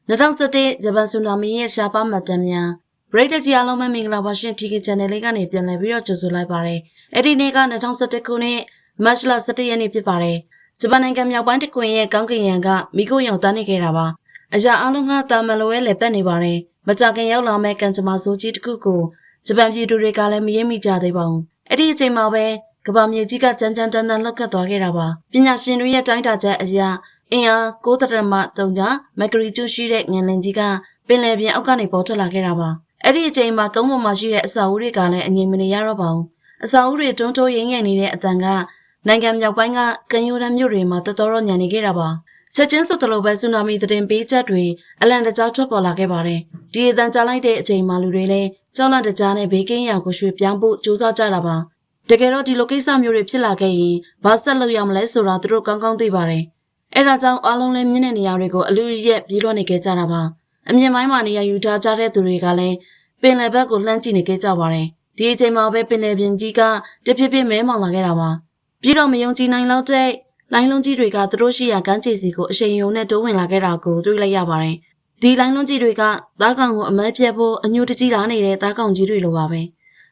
2017ဂျပန်ဆူနာမီရဲ့ရှားပါမှတ်တမ်းများပရိသတ်ကြီးအားလုံးပဲမင်္ဂလာပါရှင် TK Channel လေးကနေပြန်လည်ပြီးတော့ကြိုဆိုလိုက်ပါတယ်။အဲ့ဒီနေ့က2017ခုနှစ်မတ်လ17ရက်နေ့ဖြစ်ပါတယ်။ဂျပန်နိုင်ငံမြောက်ပိုင်းတစ်ခွင်ရဲ့ကောင်းကင်ယံကမိခိုးရောင်တန်းနေခဲ့တာပါ။အရာအားလုံးကတာမန်လိုပဲလည်ပတ်နေပါတယ်။မကြခင်ရောက်လာမဲ့ကံကြမ္မာဆိုးကြီးတစ်ခုကိုဂျပန်ပြည်သူတွေကလည်းမရင်းမိကြသေးပါဘူး။အဲ့ဒီအချိန်မှာပဲကမ္ဘာမြေကြီးကကြမ်းကြမ်းတမ်းတမ်းလောက်ခတ်သွားခဲ့တာပါ။ပညာရှင်တွေရဲ့တိုင်းတာချက်အရအင်အား9.3ညမက်ဂရီကျူရှိတဲ့ငလင်ကြီးကပင်လယ်ပြင်အောက်ကနေပေါ်ထွက်လာခဲ့တာပါ။အဲ့ဒီအချိန်မှာကုန်းပေါ်မှာရှိတဲ့အစာအုပ်တွေကလည်းအငြိမ်မနေရတော့ပါဘူး။အစာအုပ်တွေတွန်းတိုးရင်းငယ်နေတဲ့အတန်ကနိုင်ငံမြောက်ပိုင်းကကမ်းရိုးတန်းမြို့တွေမှာတော်တော်ညံနေခဲ့တာပါ။ချက်ချင်းဆိုသလိုပဲဆူနာမီသတင်းပေးချက်တွေအလံတကြားထွက်ပေါ်လာခဲ့ပါတယ်။ဒီအတန်ကြားလိုက်တဲ့အချိန်မှာလူတွေလည်းကြောက်လန့်တကြားနဲ့ဘေးကင်းရာကိုရွှေ့ပြောင်းဖို့ကြိုးစားကြတာပါ။တကယ်တော့ဒီလိုကိစ္စမျိုးတွေဖြစ်လာခဲ့ရင်ဘာဆက်လုပ်ရမလဲဆိုတာသူတို့ကောင်းကောင်းသိပါတယ်။အဲ့ဒါကြောင့်အားလုံးလည်းမြင့်တဲ့နေရာတွေကိုအလူရက်ပြေးလွှတ်နေခဲ့ကြတာပါအမြင့်ပိုင်းမှာနေရာယူထားကြတဲ့သူတွေကလည်းပင်လယ်ဘက်ကိုလှမ်းကြည့်နေခဲ့ကြပါတယ်ဒီအချိန်မှာပဲပင်လယ်ပြင်ကြီးကတဖြည်းဖြည်းမဲမောင်လာခဲ့တာပါပြီးတော့မယုံကြည်နိုင်လောက်တဲ့လိုင်းလုံးကြီးတွေကသူတို့ရှိရာကမ်းခြေစီကိုအရှိန်ရုံနဲ့တိုးဝင်လာခဲ့တာကိုတွေ့လိုက်ရပါတယ်ဒီလိုင်းလုံးကြီးတွေကသားကောင်ကိုအမဲပြတ်ဖို့အညှို့တကြီးလာနေတဲ့သားကောင်ကြီးတွေလိုပါပဲ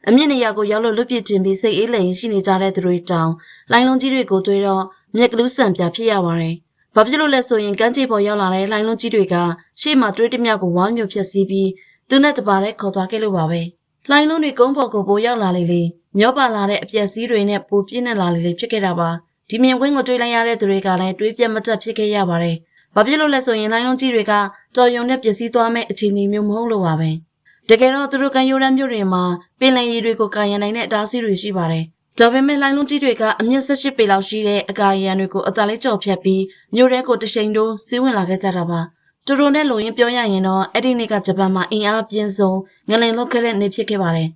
အမြင့်နေရာကိုရောက်လို့လွတ်ပြစ်တင်ပြီးစိတ်အေးလိမ်ရှိနေကြတဲ့သူတွေတောင်လိုင်းလုံးကြီးတွေကိုတွေ့တော့မြက်ကလူးဆန်ပြဖြစ်ရပါတယ်ဘာဖြစ်လို့လဲဆိုရင်ကမ်းခြေပေါ်ရောက်လာတဲ့လိုင်းလုံးကြီးတွေကရှေ့မှာတွေးတမျှကိုဝမ်းမြုပ်ဖြစ်စီပြီးသူနဲ့တပါးနဲ့ခေါ်သွားခဲ့လို့ပါပဲလိုင်းလုံးတွေကုန်းပေါ်ကိုပိုရောက်လာလေမျောပါလာတဲ့အပြက်စီးတွေနဲ့ပိုပြင်းနေလာလေဖြစ်ခဲ့တာပါဒီမြင်ကွင်းကိုတွေးလိုက်ရတဲ့သူတွေကလည်းတွေးပြတ်မတက်ဖြစ်ခဲ့ရပါတယ်ဘာဖြစ်လို့လဲဆိုရင်လိုင်းလုံးကြီးတွေကတော်ယုံနဲ့ပျက်စီးသွားမဲ့အခြေအနေမျိုးမဟုတ်လို့ပါပဲတကယ်တော့သူတို့ကမ်းရိုးတန်းမြို့တွေမှာပင်လယ်ရေတွေကိုကာရန်နိုင်တဲ့အတားအဆီးတွေရှိပါတယ်ဒါပေမဲ့လိုင်းလုံးကြီးတွေကအမြင့်18ပေလောက်ရှိတဲ့အကာရန်တွေကိုအသာလေးကြော်ဖြတ်ပြီးမြို့ထဲကိုတရှိန်တိုးစီးဝင်လာခဲ့ကြတာပါသူတို့နဲ့လိုရင်းပြောရရင်တော့အဲ့ဒီနေ့ကဂျပန်မှာအင်အားပြင်းဆုံးငလင်လုခဲ့တဲ့နေ့ဖြစ်ခဲ့ပါတယ်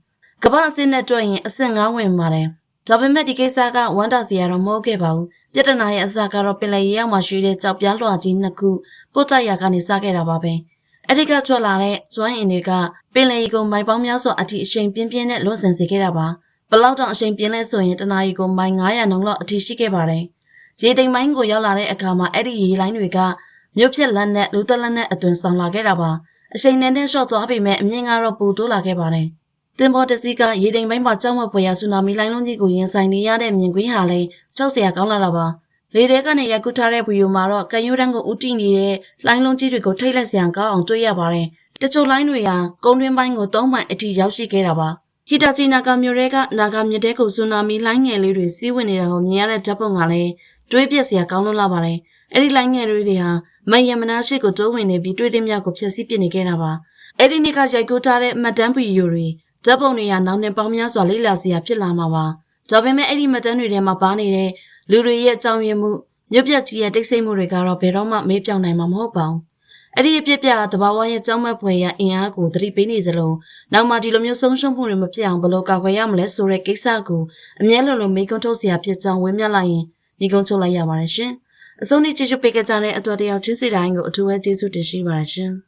ကမ္ဘာအဆင့်နဲ့တွက်ရင်အဆင့်9ဝင်ပါတယ်ဒါပေမဲ့ဒီကိစ္စကဝမ်းတာစရာတော့မဟုတ်ခဲ့ပါဘူးပြဿနာရဲ့အစကတော့ပင်လယ်ရေရောက်မှရှိတဲ့ကြောက်ပြားလွှာကြီးနှစ်ခုပို့တိုက်ရာကနေစခဲ့တာပါပဲအဲ့ဒီကထွက်လာတဲ့စွမ်းအင်တွေကပင်လယ်ရေကိုမိုင်ပေါင်းများစွာအထိအရှိန်ပြင်းပြင်းနဲ့လွတ်ဆင်စေခဲ့တာပါဘလောက်တောင်အချိန်ပြင်းလဲဆိုရင်တနာရီကိုမိုင်900နှုန်းလောက်အထိရှိခဲ့ပါတယ်။ရေတိမ်ပိုင်းကိုရောက်လာတဲ့အခါမှာအဲ့ဒီရေလိုင်းတွေကမြို့ဖြစ်လက်နဲ့လူသက်လက်နဲ့အတွင်ဆောင်လာခဲ့တာပါ။အချိန်နဲ့လျှော့သွားပေမဲ့အမြင့်ကတော့ပိုတိုးလာခဲ့ပါတယ်။တင်ပေါ်တစီကရေတိမ်ပိုင်းမှာကြောက်မဖွယ်ရဆူနာမီလိုင်းလုံးကြီးကိုရင်ဆိုင်နေရတဲ့မြင်ကွင်းဟာလည်းကြောက်စရာကောင်းလာတာပါ။လေထဲကနေရိုက်ကူးထားတဲ့ဗီဒီယိုမှာတော့ကံရိုးတန်းကိုဥတီနေတဲ့လိုင်းလုံးကြီးတွေကိုထိတ်လက်စရာကောင်းအောင်တွေ့ရပါတယ်။တချို့လိုင်းတွေဟာကုန်းတွင်းပိုင်းကို3မိုင်အထိရောက်ရှိခဲ့တာပါဟီတာချီနာဂါမြို့ရဲကနာဂါမြစ်တဲကိုဆူနာမီလိုင်းငယ်လေးတွေစီးဝင်နေတာကိုမြင်ရတဲ့ဓာတ်ပုံကလည်းတွေးပြက်စရာကောင်းလို့လာပါတယ်။အဲ့ဒီလိုင်းငယ်တွေဟာမယမနာရှိကိုတိုးဝင်နေပြီးတွေးတဲ့မြောက်ကိုဖျက်ဆီးပစ်နေခဲ့တာပါ။အဲ့ဒီနေ့ကရိုက်ကူးထားတဲ့မှတ်တမ်းဗီဒီယိုတွေဓာတ်ပုံတွေဟာနောက်နှစ်ပေါင်းများစွာလေ့လာစရာဖြစ်လာမှာပါ။ဒါပေမဲ့အဲ့ဒီမှတ်တမ်းတွေထဲမှာပါနေတဲ့လူတွေရဲ့အကြောင်းရင်းမှုမြုပ်ပြက်ကြီးရဲ့တိတ်ဆိတ်မှုတွေကတော့ဘယ်တော့မှမေးပြောင်းနိုင်မှာမဟုတ်ပါဘူး။အဲ့ဒီအဖြစ်ပြသဘာဝရဲ့ကြောင်းမဲ့ဖွယ်ရအင်အားကိုသတိပေးနေသလိုနောက်မှဒီလိုမျိုးဆုံးရှုံးမှုတွေမဖြစ်အောင်ဘယ်လိုကာကွယ်ရမလဲဆိုတဲ့ကိစ္စကိုအမြဲလိုမေးခွန်းထုတ်စရာဖြစ်ကြောင်းဝေမျှလိုက်ရင်ဒီကုန်းချုပ်လိုက်ရပါတယ်ရှင်။အဆုံးထိကြည့်ရှုပေးကြတဲ့အတွက်တယောက်ချင်းစီတိုင်းကိုအထူးပဲကျေးဇူးတင်ရှိပါတယ်ရှင်။